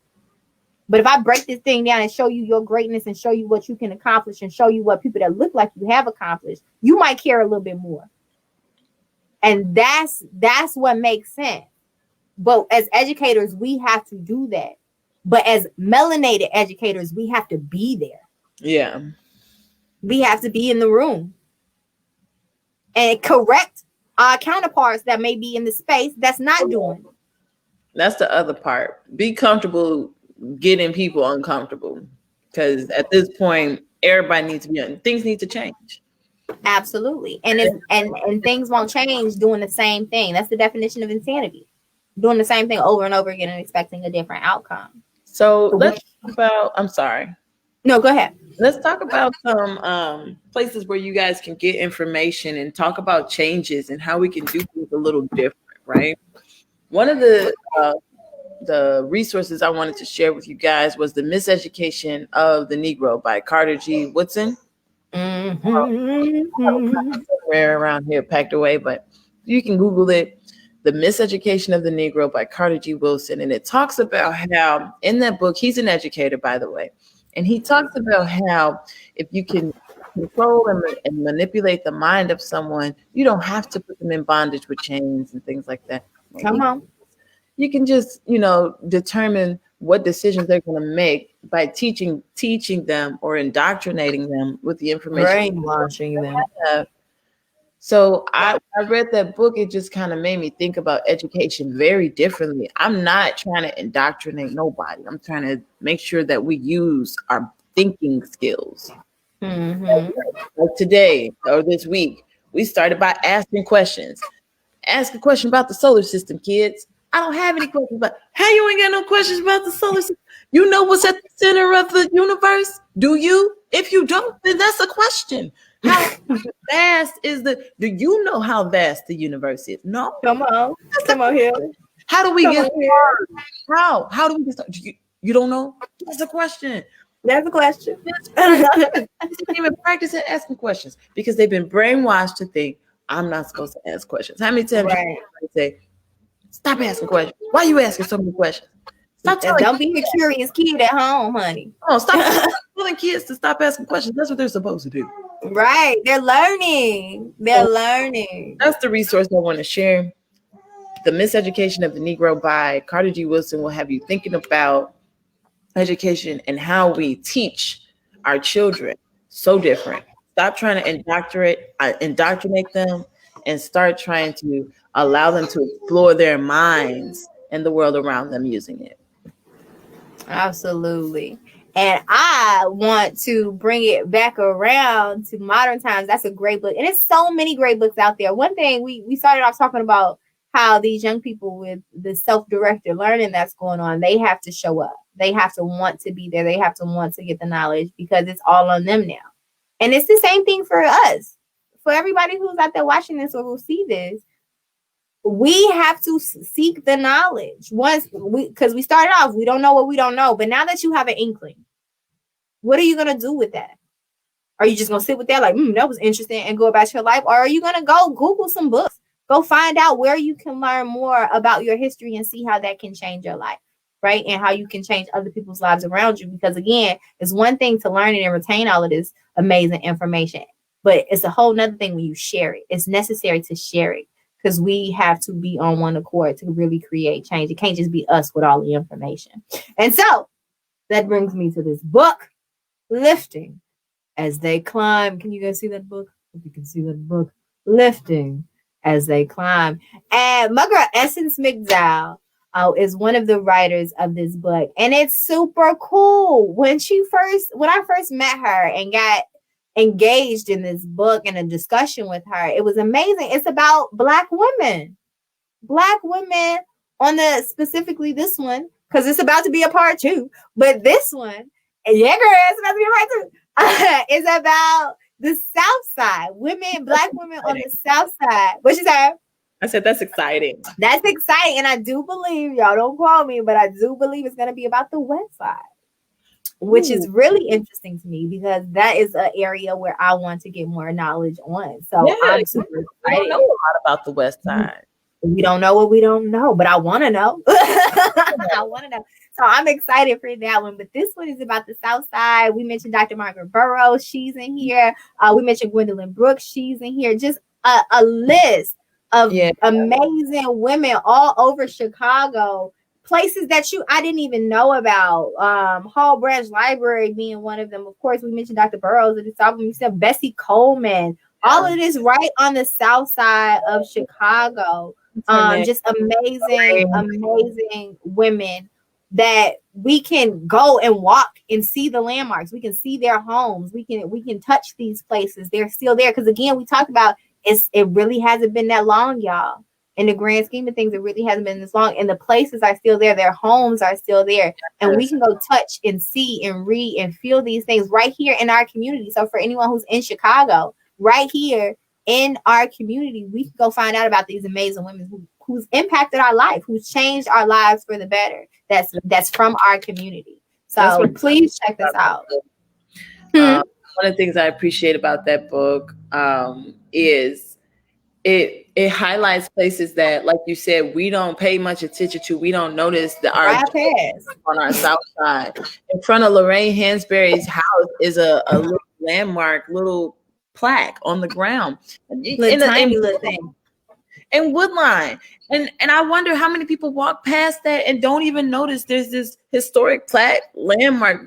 But if I break this thing down and show you your greatness and show you what you can accomplish and show you what people that look like you have accomplished, you might care a little bit more. And that's what makes sense. But as educators, we have to do that. But as melanated educators, we have to be there. Yeah. We have to be in the room and correct our counterparts that may be in the space that's not doing it. That's the other part. Be comfortable getting people uncomfortable. Because at this point, everybody needs to be things need to change. Absolutely. And things won't change doing the same thing. That's the definition of insanity. Doing the same thing over and over again and expecting a different outcome. So let's talk about, I'm sorry. No, go ahead. Let's talk about some places where you guys can get information and talk about changes and how we can do things a little different, right? One of the resources I wanted to share with you guys was The Miseducation of the Negro by Carter G. Woodson. Somewhere around here packed away, but you can Google it. The Miseducation of the Negro by Carter G. Wilson. And it talks about how in that book, he's an educator, by the way. And he talks about how if you can control and manipulate the mind of someone, you don't have to put them in bondage with chains and things like that. Come on. You can just, determine what decisions they're going to make by teaching them or indoctrinating them with the information. Brainwashing them. So I read that book. It just kind of made me think about education very differently. I'm not trying to indoctrinate nobody. I'm trying to make sure that we use our thinking skills. Mm-hmm. Like today or this week, we started by asking questions. Ask a question about the solar system, kids. I don't have any questions about how you ain't got no questions about the solar system. You know what's at the center of the universe? Do you? If you don't, then that's a question. How vast is do you know how vast the universe is? No. Come on here. How do we get started? How do we get started? You don't know? That's a question. That's a question. They didn't even practice at asking questions because they've been brainwashed to think I'm not supposed to ask questions. How many times you say, stop asking questions? Why are you asking so many questions? Stop telling Don't be a curious kid at home, honey. Oh, stop telling kids to stop asking questions. That's what they're supposed to do. Right. They're learning. They're learning. That's the resource I want to share. The Miseducation of the Negro by Carter G. Wilson will have you thinking about education and how we teach our children. So different. Stop trying to indoctrinate them and start trying to allow them to explore their minds and the world around them using it. Absolutely. And I want to bring it back around to modern times. That's a great book. And it's so many great books out there. One thing we started off talking about how these young people with the self-directed learning that's going on, they have to show up. They have to want to be there. They have to want to get the knowledge because it's all on them now. And it's the same thing for us. For everybody who's out there watching this or will see this, we have to seek the knowledge because we started off, we don't know what we don't know. But now that you have an inkling, what are you going to do with that? Are you just going to sit with that like, that was interesting and go about your life? Or are you going to go Google some books? Go find out where you can learn more about your history and see how that can change your life, right? And how you can change other people's lives around you. Because again, it's one thing to learn it and retain all of this amazing information, but it's a whole nother thing when you share it. It's necessary to share it because we have to be on one accord to really create change. It can't just be us with all the information. And so that brings me to this book, Lifting as They Climb. Can you guys see that book? If you can see that book, Lifting as They Climb. And my girl Essence McDowell is one of the writers of this book, and it's super cool. When I first met her and got engaged in this book and a discussion with her, it was amazing. It's about Black women on the specifically this one because it's about to be a part 2. But this one, and yeah, girl, it's about to be a part 2. It's about the South Side, Black women on the South Side. What you say? I said that's exciting. That's exciting, and I do believe, y'all don't quote me, but I do believe it's going to be about the West Side, which is really interesting to me because that is an area where I want to get more knowledge on. So I'm super excited. I don't know a lot about the West Side. We don't know what we don't know, but I want to know. I want to know. So I'm excited for that one. But this one is about the South Side. We mentioned Dr. Margaret Burroughs. She's in here. We mentioned Gwendolyn Brooks. She's in here. Just a list of amazing women all over Chicago. Places that I didn't even know about. Hall Branch Library being one of them. Of course, we mentioned Dr. Burroughs at this album. We said Bessie Coleman. All of this right on the South Side of Chicago. Just amazing women that we can go and walk and see the landmarks. We can see their homes. We can touch these places. They're still there. Because again, we talked about it really hasn't been that long, y'all. In the grand scheme of things, it really hasn't been this long. And the places are still there. Their homes are still there. And we can go touch and see and read and feel these things right here in our community. So for anyone who's in Chicago, right here in our community, we can go find out about these amazing women who's impacted our life, who's changed our lives for the better. That's from our community. So please check this out. One of the things I appreciate about that book is it highlights places that, like you said, we don't pay much attention to. We don't notice on our South Side. In front of Lorraine Hansberry's house is a little landmark, little plaque on the ground. Tiny little thing. In Woodline. And I wonder how many people walk past that and don't even notice there's this historic plaque landmark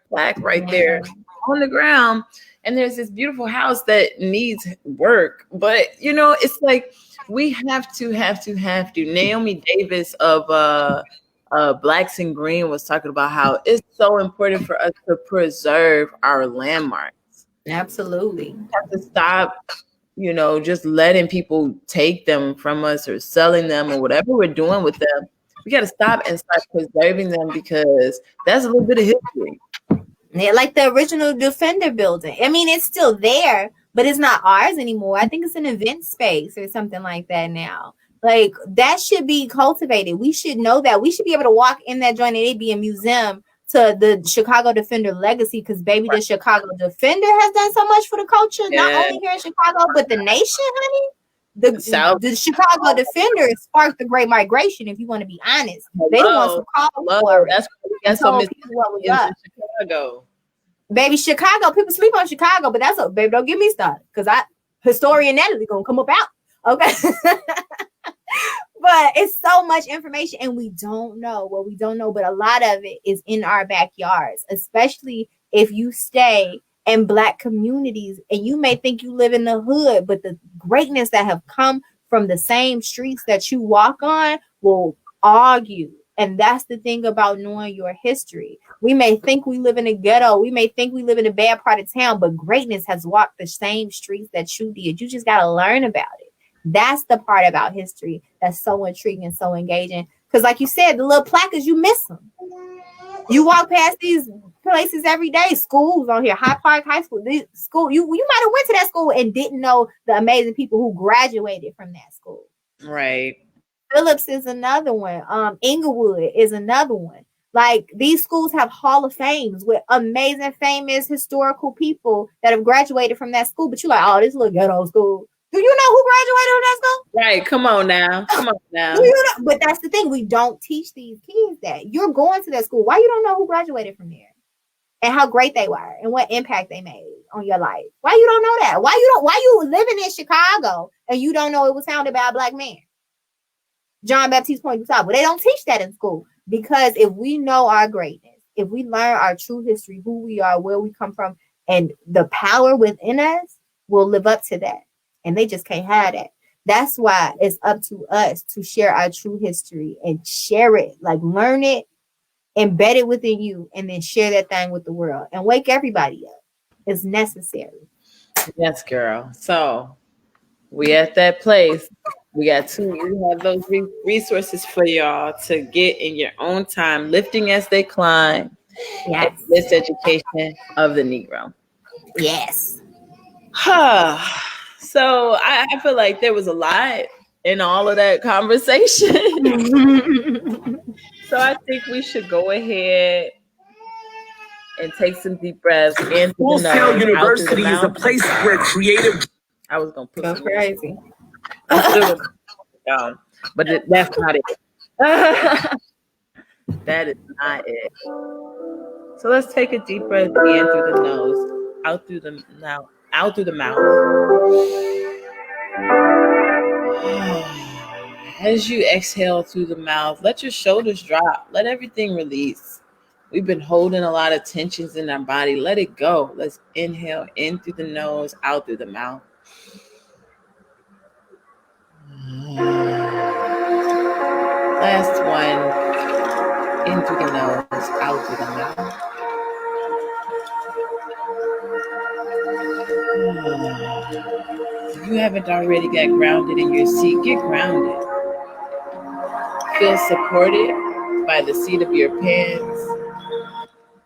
plaque right there on the ground. And there's this beautiful house that needs work. But, it's like we have to. Naomi Davis of Blacks and Green was talking about how it's so important for us to preserve our landmarks. Absolutely. We have to stop, just letting people take them from us or selling them or whatever we're doing with them. We got to stop and start preserving them because that's a little bit of history. Yeah, like the original Defender building. I mean, it's still there, but it's not ours anymore. I think it's an event space or something like that now. Like, that should be cultivated. We should know that. We should be able to walk in that joint and it be a museum to the Chicago Defender legacy because, baby, the Chicago Defender has done so much for the culture, not only here in Chicago, but the nation, honey. South. the Chicago Defenders sparked the Great Migration. If you want to be honest, they the ones who called for it. That's why we got so many people what was up. Chicago. Baby, Chicago, people sleep on Chicago, but that's baby, don't get me started. Because historian Natalie gonna come up out. Okay. But it's so much information and we don't know what we don't know, but a lot of it is in our backyards, especially if you stay in Black communities and you may think you live in the hood, but the greatness that have come from the same streets that you walk on will argue. And that's the thing about knowing your history. We may think we live in a ghetto. We may think we live in a bad part of town, but greatness has walked the same streets that you did. You just got to learn about it. That's the part about history that's so intriguing and so engaging. Because like you said, the little placards, you miss them. You walk past these places every day. Schools on here, High Park High School. You might have went to that school and didn't know the amazing people who graduated from that school. Right. Phillips is another one. Inglewood is another one. Like these schools have Hall of Fames with amazing, famous, historical people that have graduated from that school. But you're like, oh, this little ghetto school. Do you know who graduated from that school? Right. Come on now. Do you know? But that's the thing. We don't teach these kids that. You're going to that school. Why you don't know who graduated from there? And how great they were and what impact they made on your life. Why you don't know that? Why you living in Chicago and you don't know it was founded by a Black man? John Baptiste Point du Sable. But they don't teach that in school. Because if we know our greatness, if we learn our true history, who we are, where we come from, and the power within us, we'll live up to that. And they just can't have that. That's why it's up to us to share our true history and share it, like learn it, embed it within you, and then share that thing with the world and wake everybody up. It's necessary. Yes, girl. So we at that place. We have those resources for y'all to get in your own time, lifting as they climb. Yes. This education of the Negro. Yes. So I feel like there was a lot in all of that conversation. So I think we should go ahead and take some deep breaths. Full Sail University is a place where creative. I was gonna put crazy. But that's not it. That is not it. So let's take a deep breath in through the nose, out through the mouth. As you exhale through the mouth, let your shoulders drop. Let everything release. We've been holding a lot of tensions in our body. Let it go. Let's inhale in through the nose, out through the mouth. Last one. In through the nose, out through the mouth. If you haven't already got grounded in your seat, get grounded. Feel supported by the seat of your pants.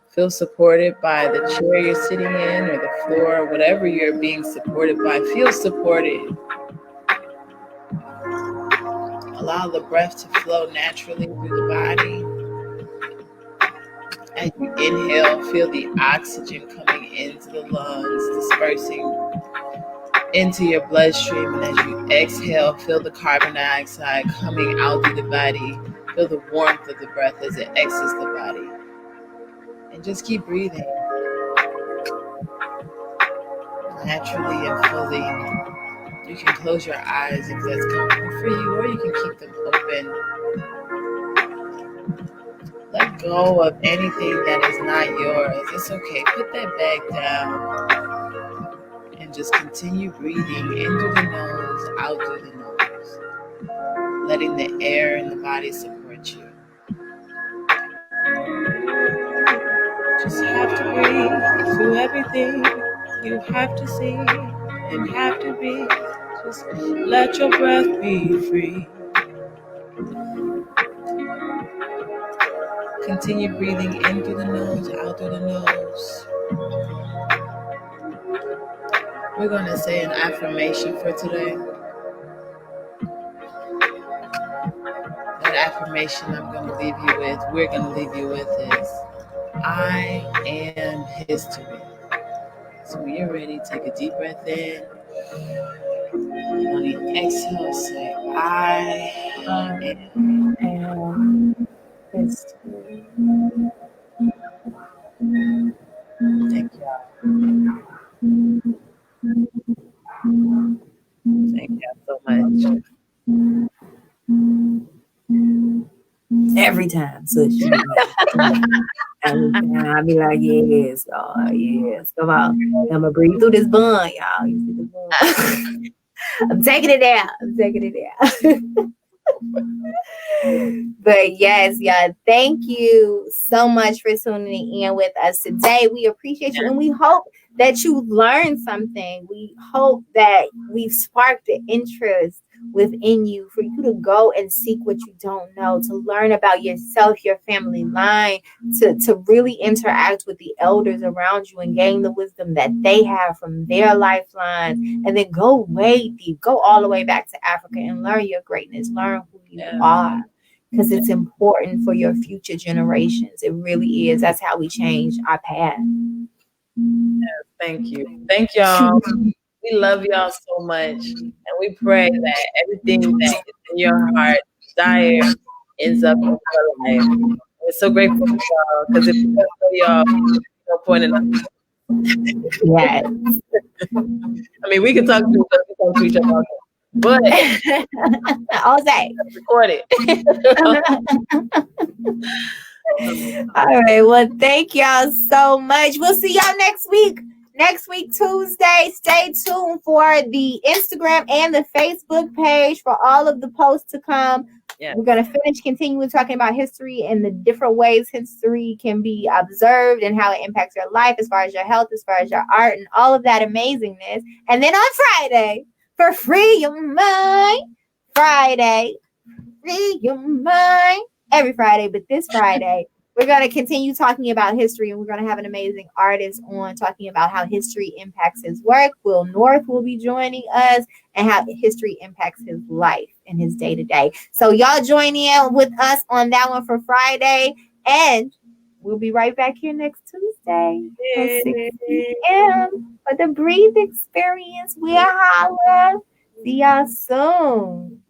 Feel supported by the chair you're sitting in or the floor, whatever you're being supported by. Feel supported. Allow the breath to flow naturally through the body. As you inhale, feel the oxygen coming into the lungs, dispersing into your bloodstream. And as you exhale, feel the carbon dioxide coming out through the body. Feel the warmth of the breath as it exits the body. And just keep breathing naturally and fully. You can close your eyes if that's comfortable for you, or you can keep them open. Let go of anything that is not yours. It's okay. Put that bag down and just continue breathing in through the nose, out through the nose. Letting the air and the body support you. Just have to breathe through everything you have to see and have to be. Just let your breath be free. Continue breathing in through the nose, out through the nose. We're going to say an affirmation for today. That affirmation we're going to leave you with is, I am history. So when you're ready, take a deep breath in. On Exhale, say I am history. thank y'all. Thank y'all so much. Every time, so every time I be like, yes, God, yes, come on. I'm gonna breathe through this bun, y'all. You see the bun? I'm taking it out. I'm taking it out. But yes, y'all, thank you so much for tuning in with us today. We appreciate you, and we hope that you learned something. We hope that we've sparked the interest within you for you to go and seek what you don't know, to learn about yourself, your family line, to really interact with the elders around you and gain the wisdom that they have from their lifelines, and then go way deep, go all the way back to Africa and learn your greatness, learn who you are, because it's important for your future generations. It really is. That's how we change our path. Thank you. Thank y'all. We love y'all so much. And we pray that everything that is in your heart, desire, ends up in your life. We're so grateful for y'all, because if we don't know y'all, no point in us. Yes. I mean, we can talk to each other, all day, but all day. Record it. All right. Well, thank y'all so much. We'll see y'all next week. Next week, Tuesday. Stay tuned for the Instagram and the Facebook page for all of the posts to come. Yeah. We're going to continue talking about history and the different ways history can be observed and how it impacts your life as far as your health, as far as your art, and all of that amazingness. And then on Friday, for Free Your Mind Friday, Free Your Mind, every Friday, but this Friday, we're going to continue talking about history, and we're going to have an amazing artist on talking about how history impacts his work. Will North will be joining us, and how history impacts his life and his day-to-day. So y'all join in with us on that one for Friday, and we'll be right back here next Tuesday at 6 p.m. for the Breathe Experience. We'll holler. See y'all soon.